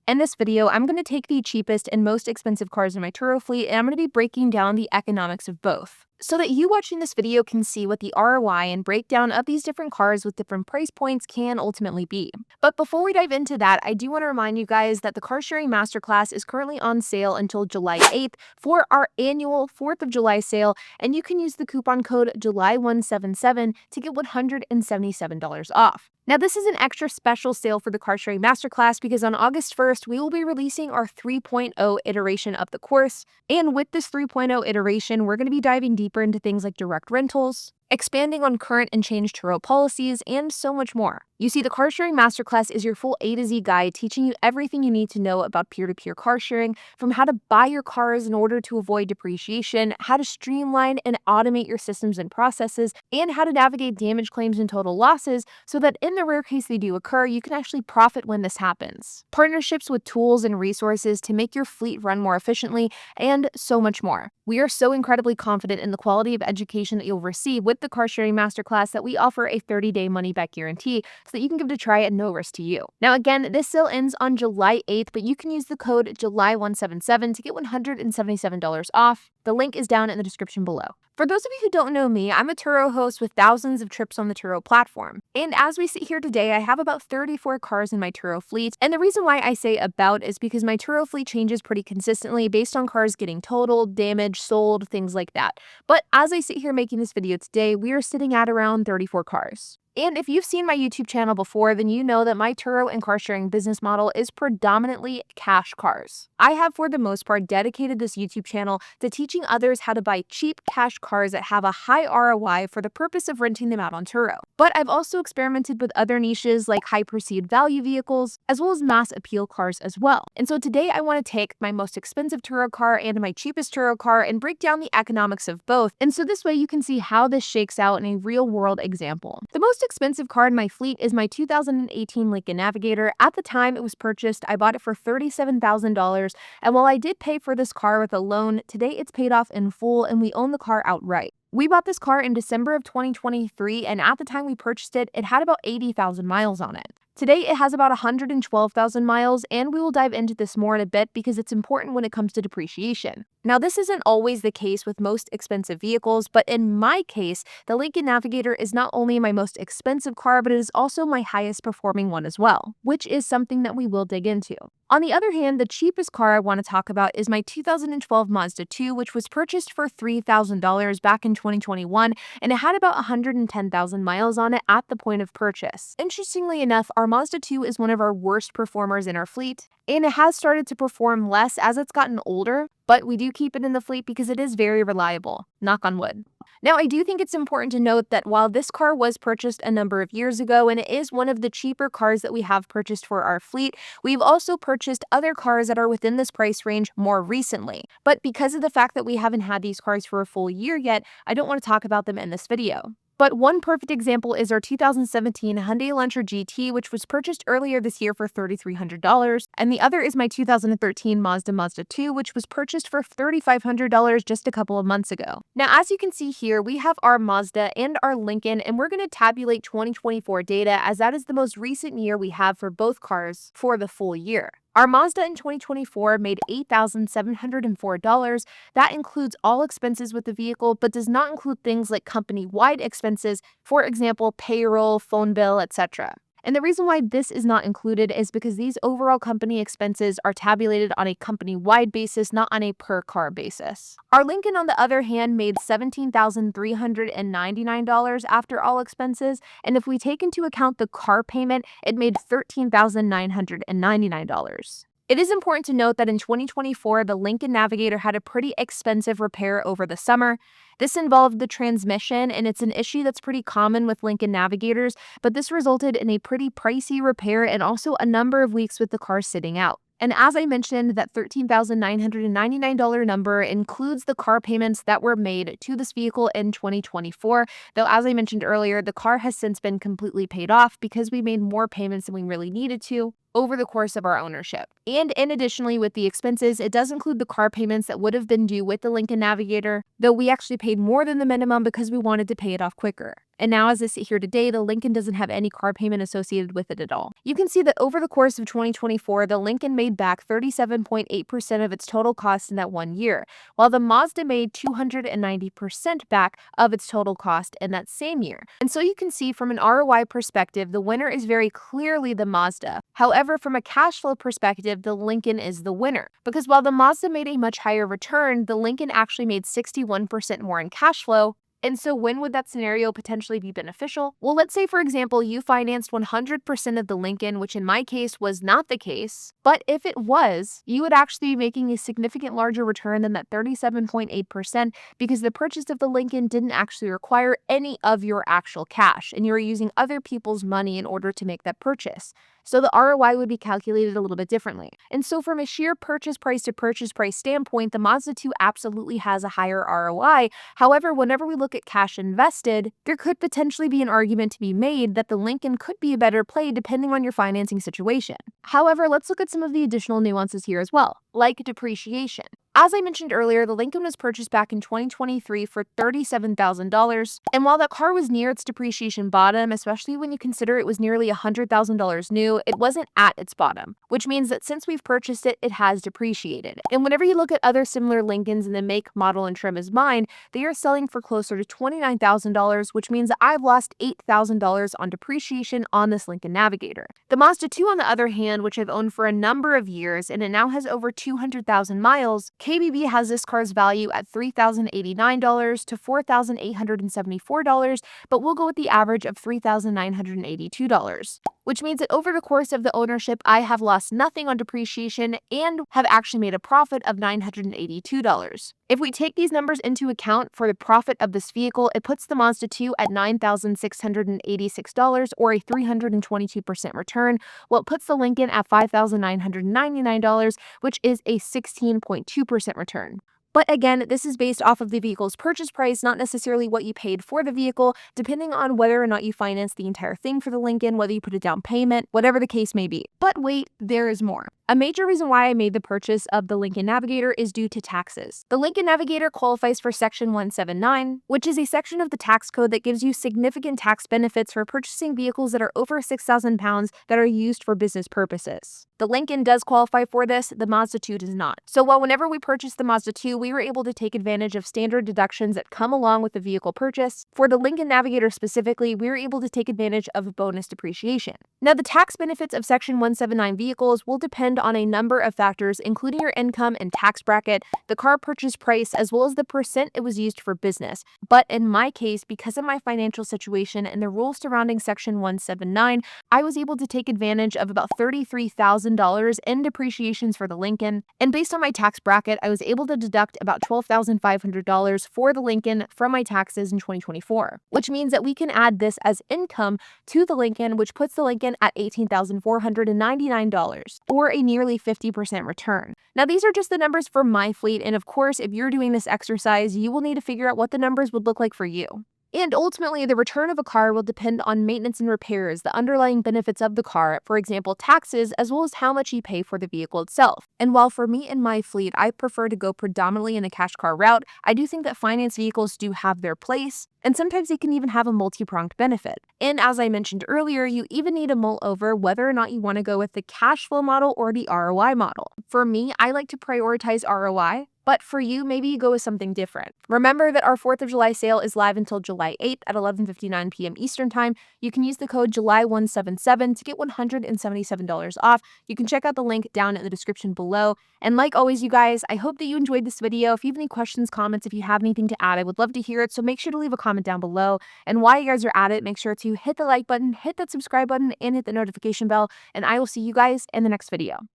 In this video, I'm going to take the cheapest and most expensive cars in my Turo fleet, and I'm going to be breaking down the economics of both, so that you watching this video can see what the ROI and breakdown of these different cars with different price points can ultimately be. But before we dive into that, I do want to remind you guys that the car sharing masterclass is currently on sale until July 8th for our annual 4th of July sale, and you can use the coupon code July177 to get $177 off. Now, this is an extra special sale for the car sharing masterclass because on August 1st, we will be releasing our 3.0 iteration of the course. And with this 3.0 iteration, we're going to be diving deeper into things like direct rentals, expanding on current and changed Turo policies, and so much more. You see, the car sharing masterclass is your full A to Z guide teaching you everything you need to know about peer-to-peer car sharing, from how to buy your cars in order to avoid depreciation, how to streamline and automate your systems and processes, and how to navigate damage claims and total losses so that in the rare case they do occur, you can actually profit when this happens. Partnerships with tools and resources to make your fleet run more efficiently, and so much more. We are so incredibly confident in the quality of education that you'll receive with the car sharing masterclass that we offer a 30-day money-back guarantee so that you can give it a try at no risk to you. Now again, this sale ends on July 8th, but you can use the code July177 to get $177 off. The link is down in the description below. For those of you who don't know me, I'm a Turo host with thousands of trips on the Turo platform. And as we sit here today, I have about 34 cars in my Turo fleet. And the reason why I say about is because my Turo fleet changes pretty consistently based on cars getting totaled, damaged, sold, things like that. But as I sit here making this video today, we are sitting at around 34 cars. And if you've seen my YouTube channel before, then you know that my Turo and car sharing business model is predominantly cash cars. I have, for the most part, dedicated this YouTube channel to teaching others how to buy cheap cash cars that have a high ROI for the purpose of renting them out on Turo. But I've also experimented with other niches like high perceived value vehicles, as well as mass appeal cars as well. And so today I want to take my most expensive Turo car and my cheapest Turo car and break down the economics of both. And so this way you can see how this shakes out in a real world example. The most expensive car in my fleet is my 2018 Lincoln Navigator. At the time it was purchased, I bought it for $37,000, and while I did pay for this car with a loan, today it's paid off in full and we own the car outright. We bought this car in December of 2023, and at the time we purchased it, it had about 80,000 miles on it. Today, it has about 112,000 miles, and we will dive into this more in a bit because it's important when it comes to depreciation. Now, this isn't always the case with most expensive vehicles, but in my case, the Lincoln Navigator is not only my most expensive car, but it is also my highest performing one as well, which is something that we will dig into. On the other hand, the cheapest car I want to talk about is my 2012 Mazda 2, which was purchased for $3,000 back in 2021, and it had about 110,000 miles on it at the point of purchase. Interestingly enough, our Mazda 2 is one of our worst performers in our fleet, and it has started to perform less as it's gotten older, but we do keep it in the fleet because it is very reliable, knock on wood. Now, I do think it's important to note that while this car was purchased a number of years ago and it is one of the cheaper cars that we have purchased for our fleet, we've also purchased other cars that are within this price range more recently. But because of the fact that we haven't had these cars for a full year yet, I don't want to talk about them in this video. But one perfect example is our 2017 Hyundai Elantra GT, which was purchased earlier this year for $3,300, and the other is my 2013 Mazda 2, which was purchased for $3,500 just a couple of months ago. Now, as you can see here, we have our Mazda and our Lincoln, and we're going to tabulate 2024 data as that is the most recent year we have for both cars for the full year. Our Mazda in 2024 made $8,704. That includes all expenses with the vehicle, but does not include things like company-wide expenses, for example, payroll, phone bill, etc. And the reason why this is not included is because these overall company expenses are tabulated on a company-wide basis, not on a per-car basis. Our Lincoln, on the other hand, made $17,399 after all expenses, and if we take into account the car payment, it made $13,999. It is important to note that in 2024, the Lincoln Navigator had a pretty expensive repair over the summer. This involved the transmission, and it's an issue that's pretty common with Lincoln Navigators, but this resulted in a pretty pricey repair and also a number of weeks with the car sitting out. And as I mentioned, that $13,999 number includes the car payments that were made to this vehicle in 2024, though as I mentioned earlier, the car has since been completely paid off because we made more payments than we really needed to. over the course of our ownership. And additionally, with the expenses, it does include the car payments that would have been due with the Lincoln Navigator, though we actually paid more than the minimum because we wanted to pay it off quicker. And now as I sit here today, the Lincoln doesn't have any car payment associated with it at all. You can see that over the course of 2024, the Lincoln made back 37.8% of its total cost in that 1 year, while the Mazda made 290% back of its total cost in that same year. And so you can see from an ROI perspective, the winner is very clearly the Mazda. However, from a cash flow perspective, the Lincoln is the winner, because while the Mazda made a much higher return, the Lincoln actually made 61% more in cash flow. And so when would that scenario potentially be beneficial? Well, let's say, for example, you financed 100% of the Lincoln, which in my case was not the case. But if it was, you would actually be making a significant larger return than that 37.8% because the purchase of the Lincoln didn't actually require any of your actual cash, and you were using other people's money in order to make that purchase. So the ROI would be calculated a little bit differently. And so from a sheer purchase price to purchase price standpoint, the Mazda 2 absolutely has a higher ROI. However, whenever we look at cash invested, there could potentially be an argument to be made that the Lincoln could be a better play depending on your financing situation. However, let's look at some of the additional nuances here as well, like depreciation. As I mentioned earlier, the Lincoln was purchased back in 2023 for $37,000, and while that car was near its depreciation bottom, especially when you consider it was nearly $100,000 new, it wasn't at its bottom, which means that since we've purchased it, it has depreciated. And whenever you look at other similar Lincolns in the make, model, and trim as mine, they are selling for closer to $29,000, which means that I've lost $8,000 on depreciation on this Lincoln Navigator. The Mazda 2, on the other hand, which I've owned for a number of years, and it now has over 200,000 miles, KBB has this car's value at $3,089 to $4,874, but we'll go with the average of $3,982, which means that over the course of the ownership, I have lost nothing on depreciation and have actually made a profit of $982. If we take these numbers into account for the profit of this vehicle, it puts the Mazda 2 at $9,686 or a 322% return, while it puts the Lincoln at $5,999, which is a 16.2% return. But again, this is based off of the vehicle's purchase price, not necessarily what you paid for the vehicle, depending on whether or not you finance the entire thing for the Lincoln, whether you put a down payment, whatever the case may be. But wait, there is more. A major reason why I made the purchase of the Lincoln Navigator is due to taxes. The Lincoln Navigator qualifies for Section 179, which is a section of the tax code that gives you significant tax benefits for purchasing vehicles that are over 6,000 pounds that are used for business purposes. The Lincoln does qualify for this, the Mazda 2 does not. So while whenever we purchased the Mazda 2, we were able to take advantage of standard deductions that come along with the vehicle purchase, for the Lincoln Navigator specifically, we were able to take advantage of bonus depreciation. Now, the tax benefits of Section 179 vehicles will depend on a number of factors, including your income and tax bracket, the car purchase price, as well as the percent it was used for business. But in my case, because of my financial situation and the rules surrounding Section 179, I was able to take advantage of about $33,000 in depreciations for the Lincoln. And based on my tax bracket, I was able to deduct about $12,500 for the Lincoln from my taxes in 2024, which means that we can add this as income to the Lincoln, which puts the Lincoln at $18,499, or a nearly 50% return. Now, these are just the numbers for my fleet, and of course, if you're doing this exercise, you will need to figure out what the numbers would look like for you. And ultimately, the return of a car will depend on maintenance and repairs, the underlying benefits of the car, for example, taxes, as well as how much you pay for the vehicle itself. And while for me and my fleet, I prefer to go predominantly in a cash car route, I do think that finance vehicles do have their place, and sometimes they can even have a multi-pronged benefit. And as I mentioned earlier, you even need to mull over whether or not you want to go with the cash flow model or the ROI model. For me, I like to prioritize ROI, but for you, maybe you go with something different. Remember that our 4th of July sale is live until July 8th at 11:59 p.m. Eastern Time. You can use the code JULY177 to get $177 off. You can check out the link down in the description below. And like always, you guys, I hope that you enjoyed this video. If you have any questions, comments, if you have anything to add, I would love to hear it. So make sure to leave a comment down below. And while you guys are at it, make sure to hit the like button, hit that subscribe button, and hit the notification bell. And I will see you guys in the next video.